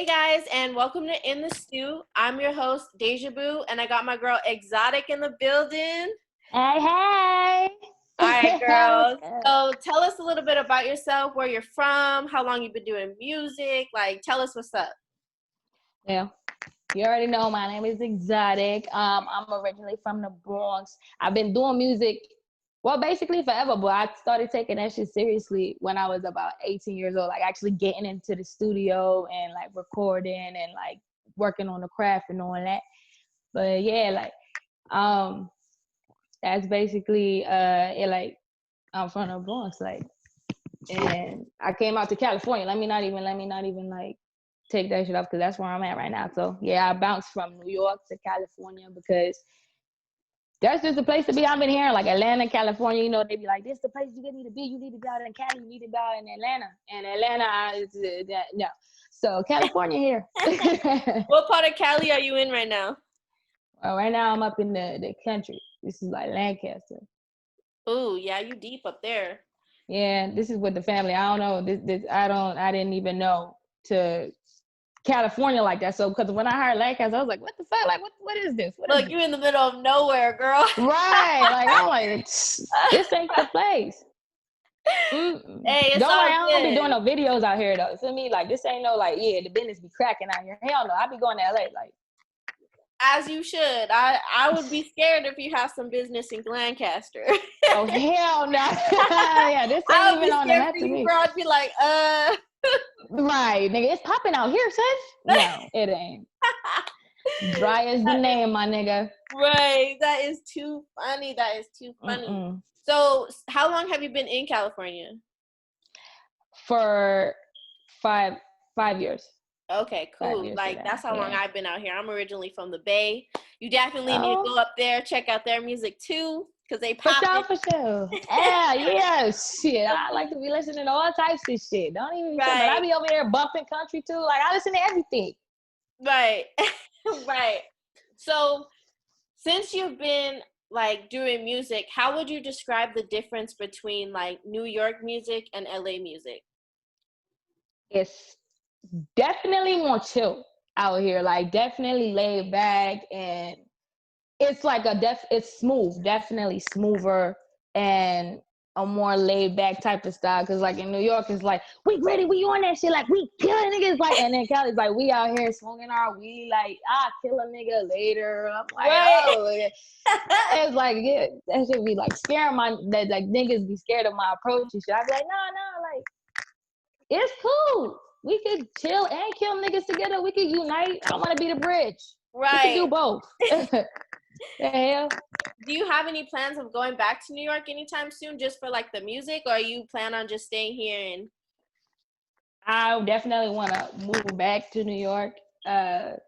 Hey guys, and welcome to In the Stew. I'm your host, DejahBoo, and I got my girl ExXxotic in the building. Hey, hey. All right, girls. What's good? So tell us a little bit about yourself, where you're from, how long you've been doing music. Like, tell us what's up. Well, you already know my name is ExXxotic. I'm originally from the Bronx. I've been doing music, well, basically forever, but I started taking that shit seriously when I was about 18 years old, like actually getting into the studio and like recording and like working on the craft and all that. But yeah, like, that's basically it. Like, I'm from the Bronx, like, and I came out to California. Let me not even like take that shit off because that's where I'm at right now. So yeah, I bounced from New York to California because that's just the place to be. I've been hearing like Atlanta, California. You know, they be like, "This the place you need to be. You need to be out in Cali. You need to be out in Atlanta." And Atlanta is no. So California here. What part of Cali are you in right now? Well, right now I'm up in the country. This is like Lancaster. Ooh, yeah, you deep up there. Yeah, this is with the family. I don't know. I didn't even know to California like that. So, because when I heard Lancaster, I was like, what the fuck? Like, what is this? Look, you're in the middle of nowhere, girl. Right. Like, I'm like, this ain't the place. Hey, it's don't all worry, I don't good. be doing no videos out here, though. For me, like, this ain't no, like, yeah, the business be cracking out here. Hell no. I be going to LA. Like, as you should. I would be scared if you have some business in Lancaster. oh, hell no. Yeah, this ain't even on the map to me. Bro, I'd be like, Right, nigga, it's popping out here, sis. No, it ain't. Dry as the name, my nigga. Right, that is too funny. So, how long have you been in California? For five years. Okay, cool. Like, that's how long I've been out here. I'm originally from the Bay. You definitely need to go up there, check out their music too, because they pop. For sure. Yeah, shit. I like to be listening to all types of shit. Don't even say, but I be over here bumping country too. Like, I listen to everything. Right. Right. So, since you've been like doing music, how would you describe the difference between like New York music and LA music? It's definitely more chill out here. Like, definitely laid back, and it's like it's smooth, definitely smoother and a more laid back type of style. Cause like in New York, it's like, we ready, we on that shit, like we killing niggas, like, and then Cali's like, we out here smoking our weed, like, I'll kill a nigga later. I'm like, right. Oh, it's like, yeah, that should be like scaring that like niggas be scared of my approach and shit. I'd be like, no, like, it's cool. We could chill and kill niggas together. We could unite. I want to be the bridge. Right. We could do both. The hell? Do you have any plans of going back to New York anytime soon, just for like the music, or you plan on just staying here? And I definitely want to move back to New York, and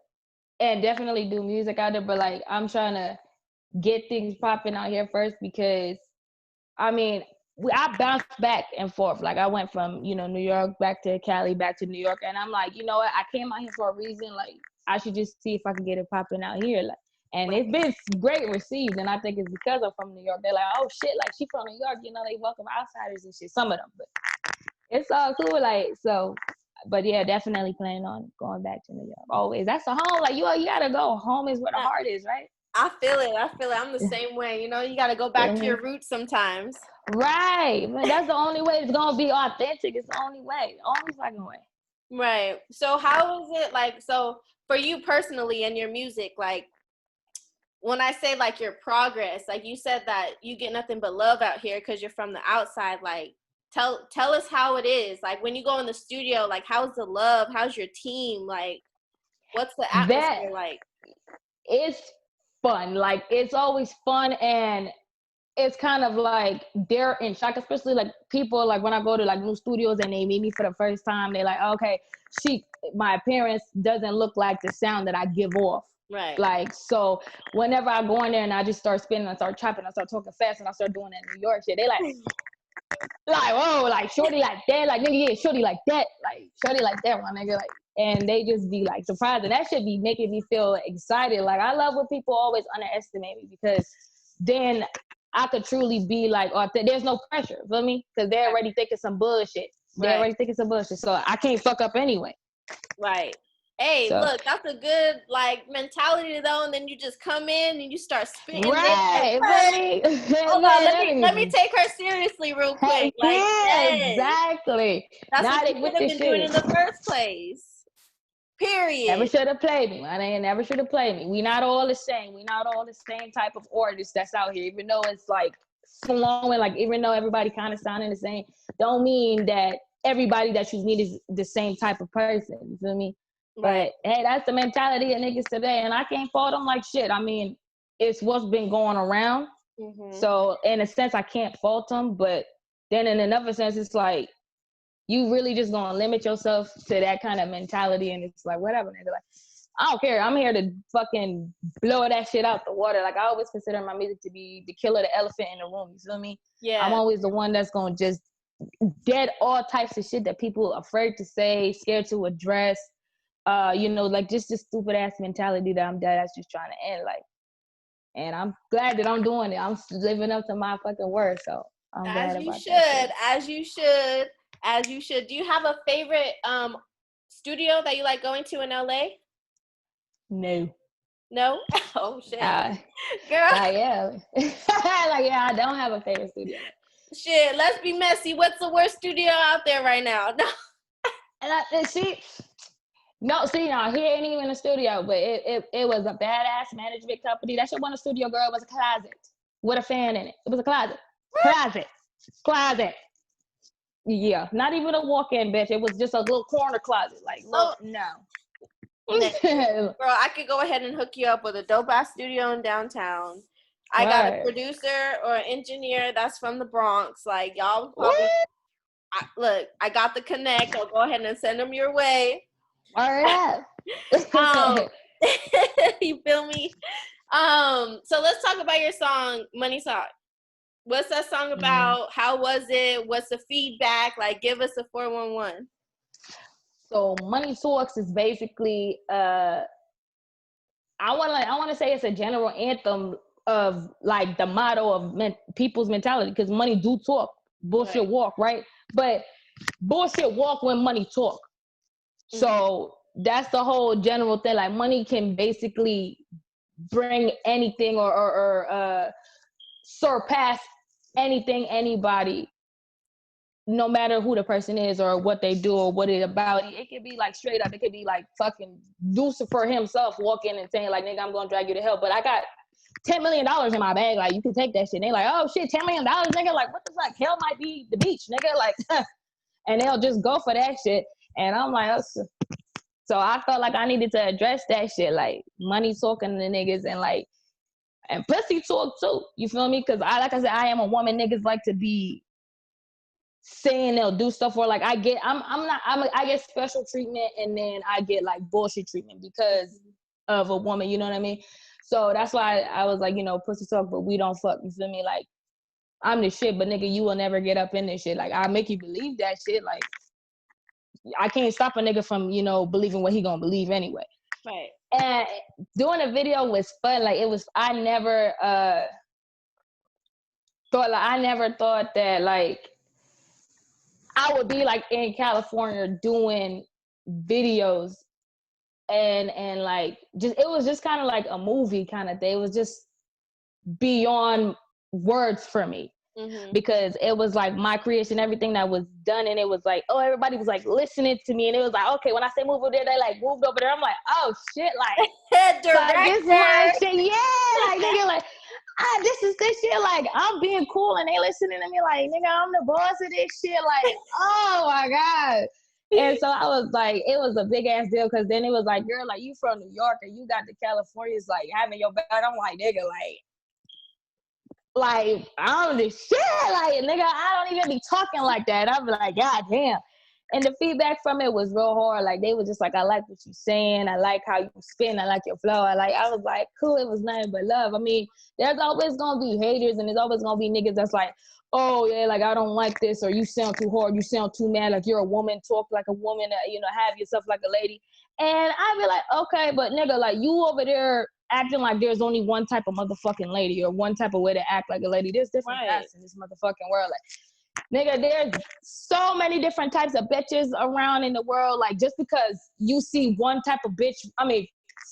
definitely do music out there. But like, I'm trying to get things popping out here first because, I mean, I bounced back and forth. Like, I went from, New York back to Cali, back to New York, and I'm like, you know what? I came out here for a reason. Like, I should just see if I can get it popping out here. Like, and it's been great received, and I think it's because I'm from New York. They're like, oh shit, like she from New York, they welcome outsiders and shit. Some of them, but it's all cool. Like, so, but yeah, definitely planning on going back to New York. Always, that's the home. Like, you gotta go. Home is where the heart is, right? I feel it. I'm the same way. You gotta go back to your roots sometimes. Right, man. That's the only way it's gonna be authentic. It's the only way, only fucking way. Right. So how is it like? So for you personally and your music, like, when I say like your progress, like you said that you get nothing but love out here because you're from the outside. Like, tell us how it is. Like, when you go in the studio, like, how's the love? How's your team? Like, what's the atmosphere like? It's fun. Like, it's always fun, and it's kind of like they're in shock, especially like people, like when I go to like new studios and they meet me for the first time, they're like, okay, my appearance doesn't look like the sound that I give off. Right. Like, so whenever I go in there and I just start spinning, I start chopping, I start talking fast, and I start doing that New York shit, they like, whoa, like shorty like that, like nigga, yeah, shorty like that, like shorty like that, my nigga, like, and they just be like surprised, and that should be making me feel excited. Like, I love when people always underestimate me, because then I could truly be like, there's no pressure, feel me? Because they're already thinking some bullshit. They're already thinking some bullshit, so I can't fuck up anyway. Right. Hey, So look, that's a good like mentality though, and then you just come in and you start spitting. right, What? for me, Hold on, man, let me take her seriously real quick. Like, yeah, yes, exactly. that's what Now you they with should have this been doing shit. in the first place. Never Period. should have played me. Man. They never should have played me. We not all the same. We not all the same type of artists that's out here. Even though it's like flowing, like even though everybody kind of sounding the same, don't mean that everybody that you meet is the same type of person. You feel me? Right. But hey, that's the mentality of niggas today, and I can't fault them like shit. I mean, it's what's been going around. Mm-hmm. So in a sense, I can't fault them, but then in another sense, it's like you really just gonna limit yourself to that kind of mentality, and it's like whatever, nigga. Like I don't care. I'm here to fucking blow that shit out the water. Like I always consider my music to be the killer, the elephant in the room. You feel me? Yeah. I'm always the one that's gonna just dead all types of shit that people are afraid to say, scared to address. You know, like just this stupid ass mentality that I'm dead ass just trying to end. Like, and I'm glad that I'm doing it. I'm living up to my fucking word. So I'm As glad you about that shit. should, as you should, as you should. Do you have a favorite studio that you like going to in LA? No. No? Oh shit. Uh, Girl. like yeah. Like yeah, I don't have a favorite studio. Shit, let's be messy. What's the worst studio out there right now? No. And see, no, see, now here ain't even a studio, but it was a badass management company. That shit wasn't a studio, girl. It was a closet with a fan in it. It was a closet. Yeah, not even a walk-in, bitch. It was just a little corner closet. Like, Oh, look, no. girl, I could go ahead and hook you up with a dope ass studio in downtown. I got a Right. producer or an engineer that's from the Bronx. Like y'all What? probably look. I got the connect. I'll go ahead and send them your way. All right. You feel me? So let's talk about your song, Money Talk. What's that song about? How was it? What's the feedback? Like, give us a 411. So Money Talks is basically I want to say it's a general anthem of like the motto of people's mentality, because money do talk, bullshit Right. walk, right? But bullshit walk when money talk. So that's the whole general thing. Like money can basically bring anything or surpass anything, anybody, no matter who the person is or what they do or what it about. It could be like straight up. It could be like fucking Lucifer himself walking and saying like, nigga, I'm gonna drag you to hell, but I got $10 million in my bag. Like, you can take that shit. And they like, oh shit, $10 million, nigga. Like, what the fuck? Hell might be the beach, nigga. Like, and they'll just go for that shit. And I'm like, oh. So I felt like I needed to address that shit. Like, money talking to niggas and pussy talk too. You feel me? Because like I said, I am a woman. Niggas like to be saying they'll do stuff, or like I get special treatment, and then I get like bullshit treatment because of a woman. You know what I mean? So that's why I was like, you know, pussy talk, but we don't fuck. You feel me? Like, I'm the shit, but nigga, you will never get up in this shit. Like, I make you believe that shit. Like, I can't stop a nigga from, you know, believing what he gonna believe anyway. Right. And doing a video was fun. Like, it was. I never thought that like I would be like in California doing videos and like just, it was just kind of like a movie kind of thing. It was just beyond words for me. Because it was like my creation, everything that was done, and it was like, oh, everybody was like listening to me, and it was like, okay, when I say move over there, they like moved over there. I'm like, oh shit, like, like this is my shit, yeah, like nigga, like, this is this shit, like I'm being cool, and they listening to me, like, nigga, I'm the boss of this shit, like, oh my god. And so I was like, it was a big ass deal, because then it was like, girl, like, you from New York and you got the Californians like having your back. I'm like, nigga, like I'm the shit, like nigga, I don't even be talking like that. I'm like, god damn. And the feedback from it was real hard. Like, they were just like, I like what you're saying, I like how you spin, I like your flow. I was like, cool, it was nothing but love. I mean, there's always gonna be haters, and there's always gonna be niggas that's like, oh yeah, like I don't like this, or you sound too hard, you sound too mad, like you're a woman, talk like a woman, you know, have yourself like a lady. And I be like, okay, but nigga, like, you over there acting like there's only one type of motherfucking lady or one type of way to act like a lady. There's different paths in this motherfucking world. Like, Nigga, there's so many different types of bitches around in the world. Like, just because you see one type of bitch, I mean,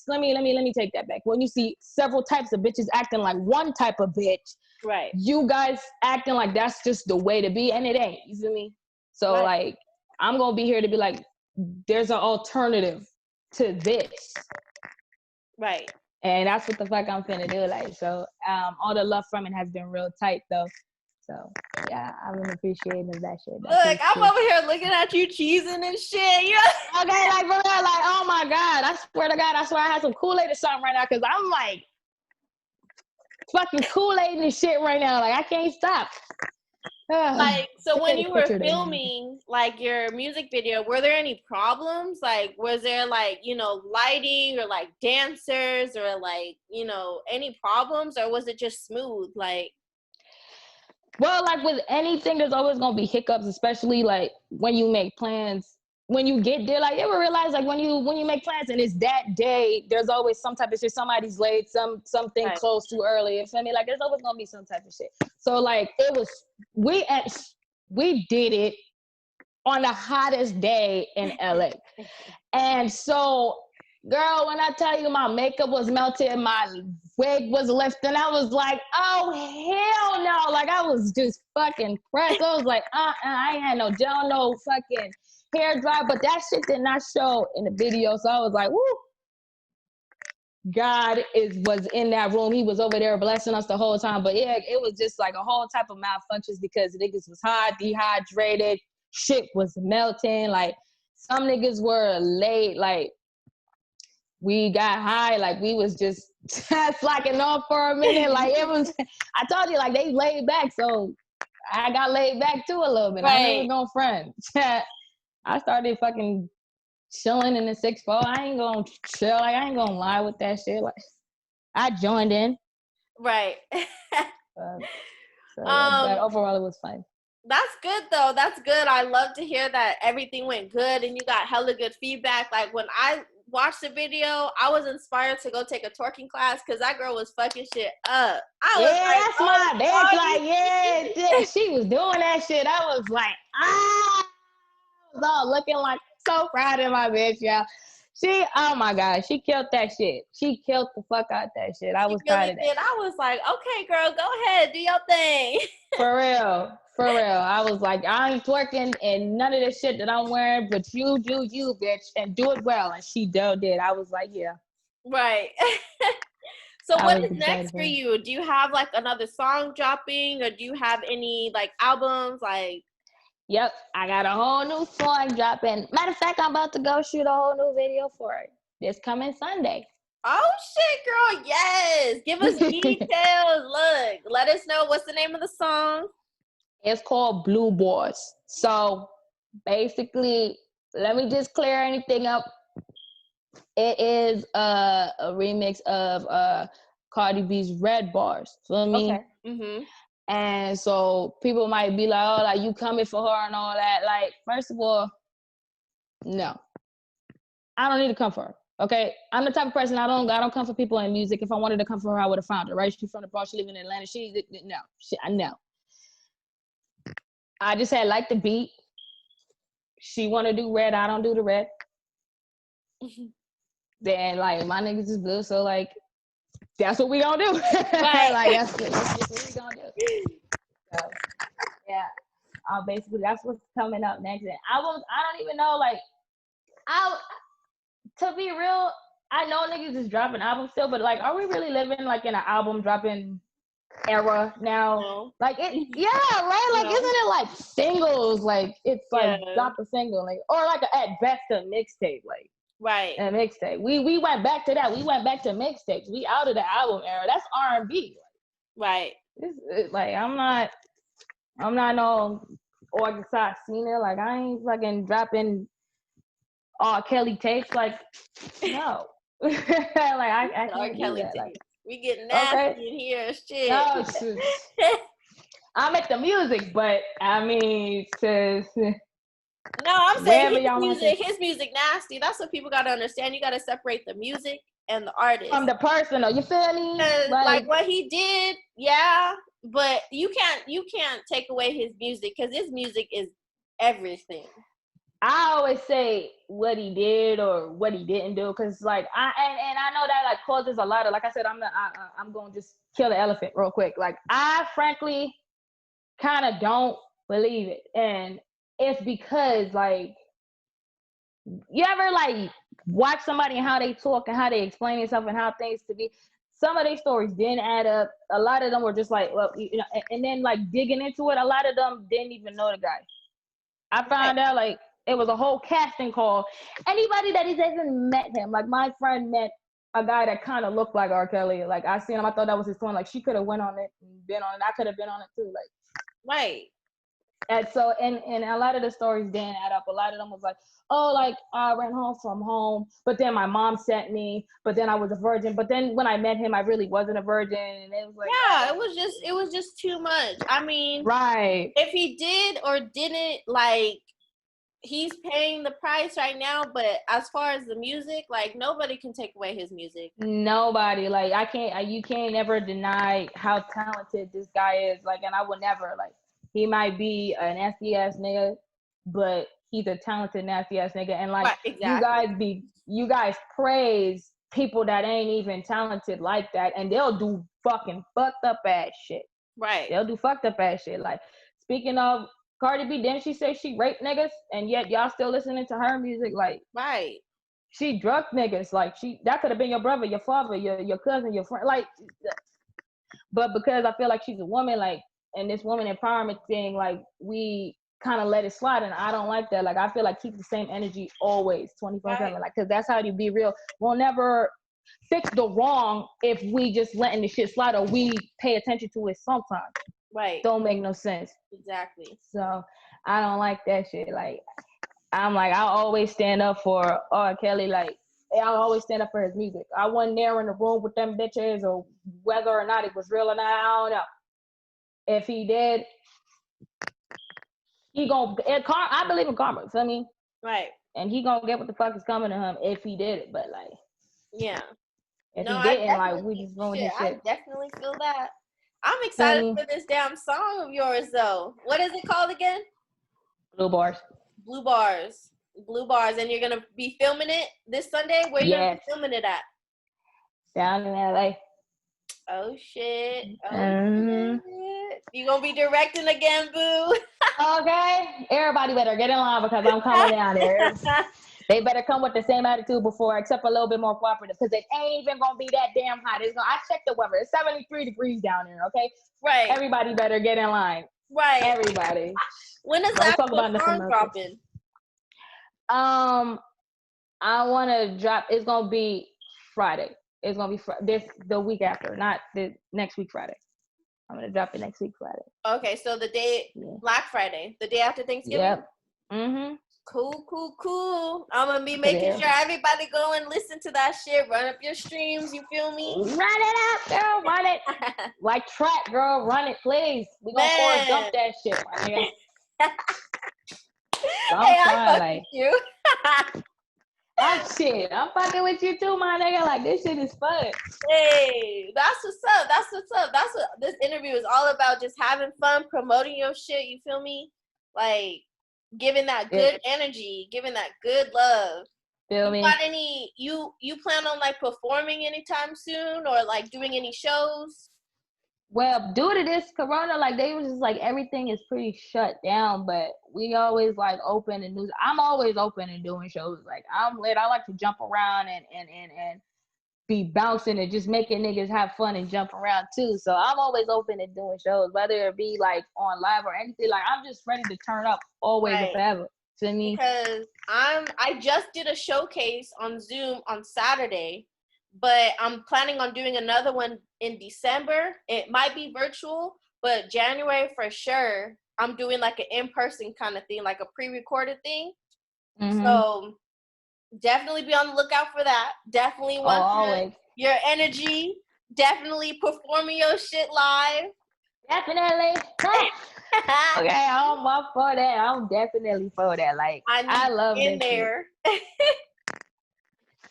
let me take that back. When you see several types of bitches acting like one type of bitch, right, you guys acting like that's just the way to be, and it ain't. You feel me? So right. like, I'm gonna be here to be like, there's an alternative to this. Right. And that's what the fuck I'm finna do. Like, so all the love from it has been real tight though. So yeah, I've been appreciating that shit. Look, I'm over here looking at you cheesing and shit. Yeah. Okay, like for real, like, oh my God. I swear to God, I swear I had some Kool-Aid or something right now, because I'm like fucking Kool-Aid and shit right now. Like, I can't stop. Like, so when you were filming like your music video, were there any problems? Like, was there like, you know, lighting or like dancers or like, you know, any problems, or was it just smooth? Like, well, like with anything, there's always gonna be hiccups, especially like when you make plans. When you get there, like, you ever realize, like, when you make plans and it's that day, there's always some type of shit. Somebody's late, something right. closed too early. You feel me? Like, there's always gonna be some type of shit. So like, we did it on the hottest day in LA. And so, girl, when I tell you my makeup was melted, my wig was lifting, I was like, oh, hell no. Like, I was just fucking pressed. I was like, I ain't had no gel, no fucking hair dry. But that shit did not show in the video. So I was like, woo. God was in that room. He was over there blessing us the whole time. But yeah, it was just like a whole type of malfunctions because niggas was hot, dehydrated, shit was melting. Like, some niggas were late. Like, we got high. Like, we was just slacking off for a minute. Like, it was, I told you, like, they laid back. So I got laid back too a little bit. Right. I ain't no friend. I started fucking chilling in the 6'4". I ain't gonna chill. Like, I ain't gonna lie with that shit. Like, I joined in. Right. But overall, it was fun. That's good though. That's good. I love to hear that everything went good and you got hella good feedback. Like, when I watched the video, I was inspired to go take a twerking class because that girl was fucking shit up. I was like, that's my bitch. Like, yeah, she was doing that shit. I was like, I was all looking like so proud of my bitch, y'all. Oh my God, she killed that shit. She killed the fuck out that shit. I was proud of that. I was like, okay, girl, go ahead, do your thing. For real. I was like, I ain't twerking and none of this shit that I'm wearing, but you do you, bitch, and do it well. And she did. I was like, yeah. Right. So what is next for you? Do you have like another song dropping, or do you have any like albums? Like, yep, I got a whole new song dropping. Matter of fact, I'm about to go shoot a whole new video for it this coming Sunday. Oh shit, girl, yes. Give us details. Look, let us know what's the name of the song. It's called Blue Boys. So basically, let me just clear anything up. It is a remix of Cardi B's Red Bars. Feel me? Okay. Mm-hmm. And so people might be like, oh, like, you coming for her and all that. Like, first of all, no. I don't need to come for her. Okay? I'm the type of person, I don't come for people in music. If I wanted to come for her, I would have found her, right? She's from the Bronx, she live in Atlanta. No. I just had like the beat. She want to do red, I don't do the red. Then, like, my niggas is blue, so, like, that's what we gonna do. Right. Like, that's what we gonna do. So, yeah. Basically, that's what's coming up next. And albums, I don't even know, like, to be real, I know niggas is dropping albums still, but, like, are we really living, like, in an album dropping era now? No. Like, right? Like, isn't it like singles? Like, it's like drop a single, like, or like at best a mixtape, like. Right. A mixtape. We went back to that. We went back to mixtapes. We out of the album era. That's R&B. Right. Like, I'm not no ExXxotic. Like, I ain't fucking dropping Kelly tapes. Like, no. Like, I can't do that. Like, we get nasty in here, shit. No, I make the music, but I mean, no, I'm saying his music nasty. That's what people gotta understand. You gotta separate the music and the artist from the personal. You feel me? like what he did. Yeah, but you can't take away his music because his music is everything. I always say what he did or what he didn't do, because like I know that like causes a lot of, like I said, I'm gonna just kill the elephant real quick. Like I frankly kind of don't believe it, and it's because like you ever like watch somebody and how they talk and how they explain themselves and how things to be. Some of their stories didn't add up. A lot of them were just like, well, you know, and then like digging into it, a lot of them didn't even know the guy. I found out like it was a whole casting call. Anybody that has even met him, like my friend met a guy that kind of looked like R. Kelly. Like I seen him, I thought that was his twin. Like she could have went on it and been on it. I could have been on it too. Like Right. And so and a lot of the stories didn't add up. A lot of them was like, oh, like I ran home from home, but then my mom sent me, but then I was a virgin. But then when I met him, I really wasn't a virgin. And it was like, yeah, it was just too much. I mean, right. If he did or didn't, like, he's paying the price right now, but as far as the music, like, nobody can take away his music. Nobody. Like you can't ever deny how talented this guy is. Like, and I would never, like, he might be a nasty ass nigga, but he's a talented nasty ass nigga. And like, right, exactly. you guys praise people that ain't even talented like that, and they'll do fucking fucked up ass shit. Right. They'll do fucked up ass shit. Like, speaking of Cardi B, didn't she say she raped niggas, and yet y'all still listening to her music? Like, right. She drugged niggas. Like, that could have been your brother, your father, your cousin, your friend. Like, but because I feel like she's a woman, like, and this woman empowerment thing, like, we kind of let it slide, and I don't like that. Like, I feel like keep the same energy always, 24/7. Like, because that's how you be real. We'll never fix the wrong if we just letting the shit slide, or we pay attention to it sometimes. Right. Don't make no sense. Exactly. So I don't like that shit. Like, I'm like, I'll always stand up for R. Kelly. Like, I'll always stand up for his music. I wasn't there in the room with them bitches, or whether or not it was real or not, I don't know. If he did, I believe in karma. So I mean, right. And he gonna get what the fuck is coming to him if he did it. But like, yeah. If he didn't, like, we just ruined his shit. I definitely feel that. I'm excited for this damn song of yours, though. What is it called again? Blue Bars. Blue Bars. Blue Bars. And you're going to be filming it this Sunday? Where you going to be filming it at? Down in LA. Oh, shit. Shit. You going to be directing again, boo? Okay. Everybody better get in line because I'm coming down there. They better come with the same attitude before, except a little bit more cooperative, because it ain't even gonna be that damn hot. I checked the weather. It's 73 degrees down there. Okay. Right. Everybody better get in line. Right. Everybody. When is that song dropping? I want to drop. It's gonna be Friday. It's gonna be the week after, not the next week Friday. I'm gonna drop it next week Friday. Okay, so the day Black Friday, the day after Thanksgiving. Yep. Mhm. Cool. I'm gonna be making sure everybody go and listen to that shit. Run up your streams, you feel me? Run it up, girl. Run it. Like track, girl. Run it, please. We gonna forward dump that shit, my nigga. I fuck with you. I'm fucking with you too, my nigga. Like, this shit is fun. Hey, that's what's up. That's what this interview is all about. Just having fun, promoting your shit. You feel me? Like, giving that good energy, giving that good love. Feel me? Got any? You plan on like performing anytime soon, or like doing any shows? Well, due to this corona, like, they was just like, everything is pretty shut down, but we always like open and news. I'm always open and doing shows. Like, I'm lit. I like to jump around and be bouncing and just making niggas have fun and jump around too. So I'm always open and doing shows, whether it be like on live or anything. Like, I'm just ready to turn up always and forever. To me, because I just did a showcase on Zoom on Saturday, but I'm planning on doing another one in December. It might be virtual, but January for sure. I'm doing like an in-person kind of thing, like a pre-recorded thing. Mm-hmm. So definitely be on the lookout for that. Definitely want your energy. Definitely performing your shit live. Definitely. Okay, I'm up for that. I'm definitely for that. Like, I love in there.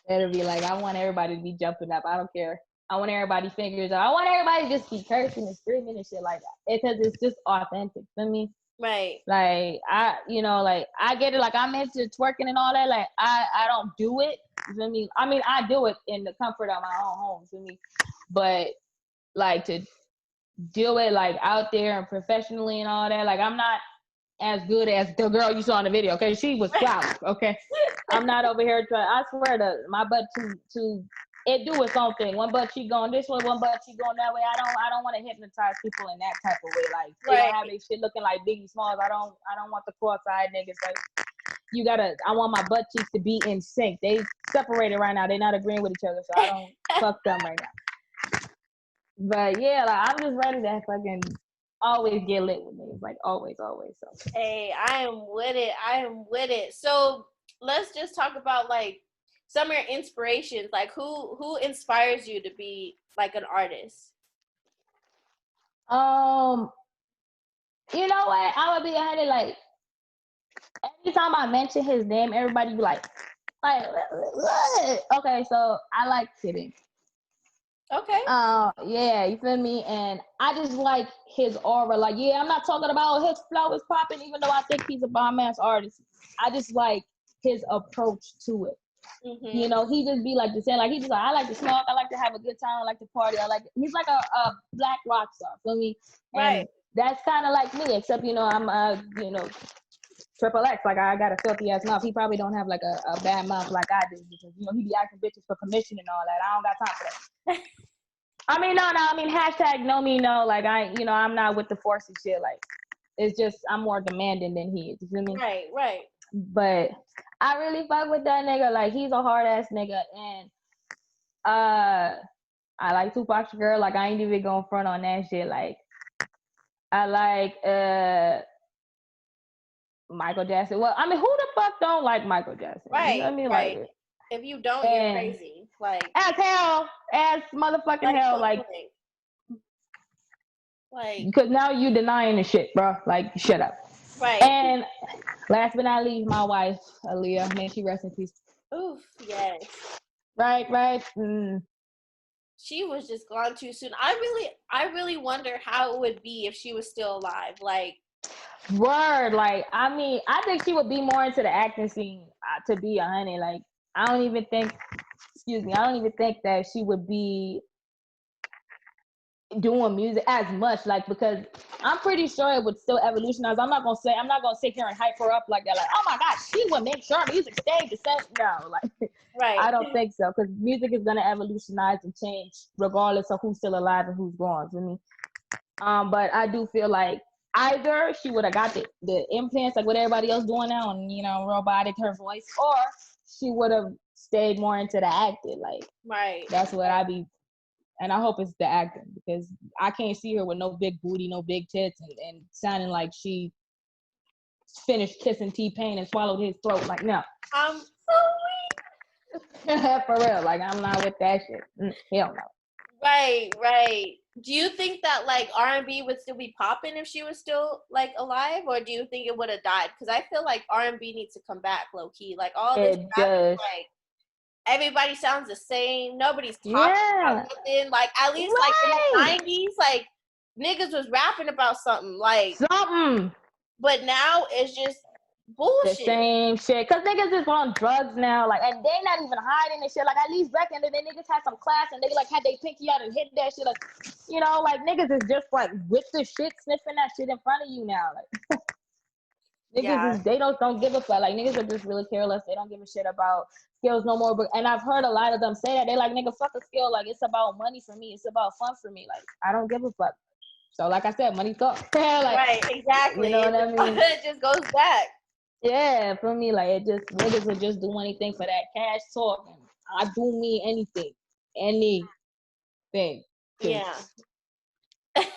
It'll be like, I want everybody to be jumping up. I don't care. I want everybody figures out. I want everybody to just be cursing and screaming and shit like that. Because it's just authentic for me. Right. Like I, you know, like I get it. Like I'm into twerking and all that. Like I don't do it. You feel me? I mean, I do it in the comfort of my own home. For me, but like to do it like out there and professionally and all that. Like I'm not as good as the girl you saw in the video. Okay, she was flawless. Okay, I'm not over here trying. I swear to my butt to it do its own thing. One butt cheek going this way, one butt cheek going that way. I don't want to hypnotize people in that type of way. Like they don't have their shit looking like Biggie Smalls. I don't want the cross-eyed niggas. Like you gotta. I want my butt cheeks to be in sync. They separated right now. They're not agreeing with each other, so I don't fuck them right now. But yeah, like I'm just ready to fucking always get lit with me. Like always. So hey, I am with it. So let's just talk about like some of your inspirations. Like who inspires you to be like an artist? You know what? I would be honest, like every time I mention his name, everybody be like what? Okay, so I like Kidding. Okay. Yeah, you feel me? And I just like his aura. Like, yeah, I'm not talking about his flow is popping, even though I think he's a bomb ass artist. I just like his approach to it. Mm-hmm. You know, he just be like the same. Like he just like, I like to smoke, I like to have a good time, I like to party. He's like a black rock star, feel me? And right. That's kind of like me, except you know I'm XXX. Like I got a filthy ass mouth. He probably don't have like a bad mouth like I do because you know he be asking bitches for commission and all that. I don't got time for that. I mean, no. I mean, hashtag no me no. Like I'm not with the forcing shit. Like it's just I'm more demanding than he is. You feel me? Right. But I really fuck with that nigga. Like he's a hard ass nigga, and I like Tupac Shakur. Like I ain't even going front on that shit. Like I like Michael Jackson. Well, I mean, who the fuck don't like Michael Jackson? Right. You know what I mean? Right. Like, if you don't, you're crazy. Like as hell, as motherfucking hell. Like, because now you denying the shit, bro. Like, shut up. Right. And last but not least, my wife, Aaliyah. May she rest in peace. Oof. Yes. Right. She was just gone too soon. I really wonder how it would be if she was still alive. Like, word. Like, I mean, I think she would be more into the acting scene. To be a honey, like, I don't even think that she would be doing music as much, like, because I'm pretty sure it would still evolutionize. I'm not gonna sit here and hype her up like that. Like, oh my God, she would make sure music stayed the same. No, like, right. I don't think so, because music is gonna evolutionize and change regardless of who's still alive and who's gone. You know? But I do feel like either she would have got the implants like what everybody else doing now, and robotic her voice, or she would have stayed more into the acting. Like, right. That's what I be. And I hope it's the acting, because I can't see her with no big booty, no big tits, and sounding like she finished kissing T-Pain and swallowed his throat. Like, no. I'm so weak. For real. Like, I'm not with that shit. Hell no. Right. Do you think that, like, R&B would still be popping if she was still, like, alive? Or do you think it would have died? Because I feel like R&B needs to come back, low-key. Like, all this rap, like, everybody sounds the same. Nobody's talking about nothing. Like, at least, like, in the 90s, like, niggas was rapping about something. Like, but now it's just bullshit. The same shit. Because niggas is on drugs now. Like, and they not even hiding and shit. Like, at least back in the day, niggas had some class and they, like, had their pinky out and hit that shit. Like, like, niggas is just, like, with the shit, sniffing that shit in front of you now. Like, niggas they don't give a fuck. Like, niggas are just really careless. They don't give a shit about skills no more. And I've heard a lot of them say that. They like, nigga, fuck a skill. Like, it's about money for me. It's about fun for me. Like, I don't give a fuck. So, like I said, money talks. Like, right, exactly. You know what I mean? It just goes back. Yeah, for me, like, it just, niggas will just do anything for that cash talk. And I do mean anything. Anything. Yeah.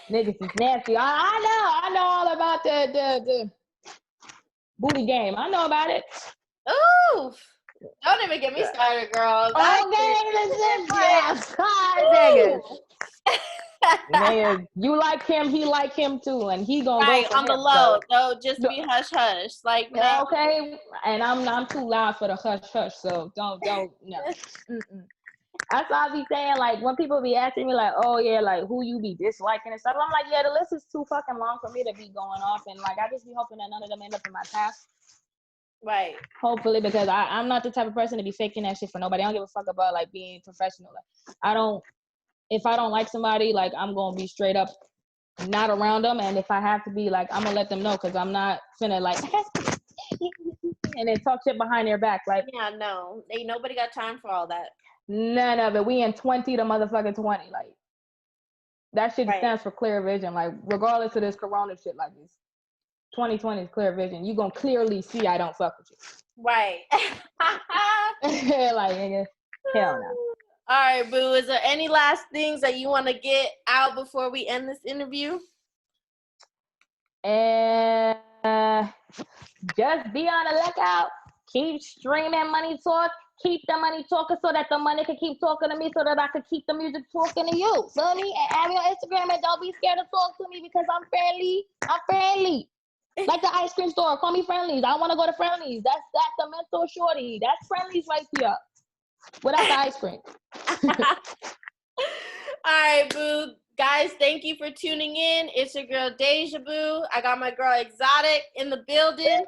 Niggas is nasty. I know all about the booty game. I know about it. Ooh. Don't even get me started, girl. Niggas, you like him, he like him too, and he gonna go for on the low. So just be hush hush, like no. Okay, and I'm too loud for the hush hush, so don't no. That's why I be saying, like, when people be asking me, like, oh, yeah, like, who you be disliking and stuff, I'm like, yeah, the list is too fucking long for me to be going off. And, like, I just be hoping that none of them end up in my path. Right. Hopefully, because I'm not the type of person to be faking that shit for nobody. I don't give a fuck about, like, being professional. Like, if I don't like somebody, like, I'm going to be straight up not around them. And if I have to be, like, I'm going to let them know, because I'm not finna, like, and then talk shit behind their back. Like, yeah, no. Ain't nobody got time for all that. None of it. We in 20 to motherfucking 20. Like, that shit right. stands for clear vision. Like, regardless of this corona shit, like, this 2020 is clear vision. You gonna clearly see I don't fuck with you. Right. Like, nigga, hell no. All right, Boo. Is there any last things that you want to get out before we end this interview? And just be on the lookout. Keep streaming Money Talk. Keep the money talking so that the money can keep talking to me so that I can keep the music talking to you. Feel me? And add me on Instagram and don't be scared to talk to me because I'm friendly. I'm friendly. Like the ice cream store. Call me Friendlies. I want to go to Friendlies. That's the mental shorty. That's Friendlies right here. Without the ice cream. All right, Boo. Guys, thank you for tuning in. It's your girl, DejahBoo. I got my girl, ExXxotic, in the building.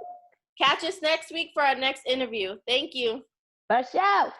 Catch us next week for our next interview. Thank you. For sure.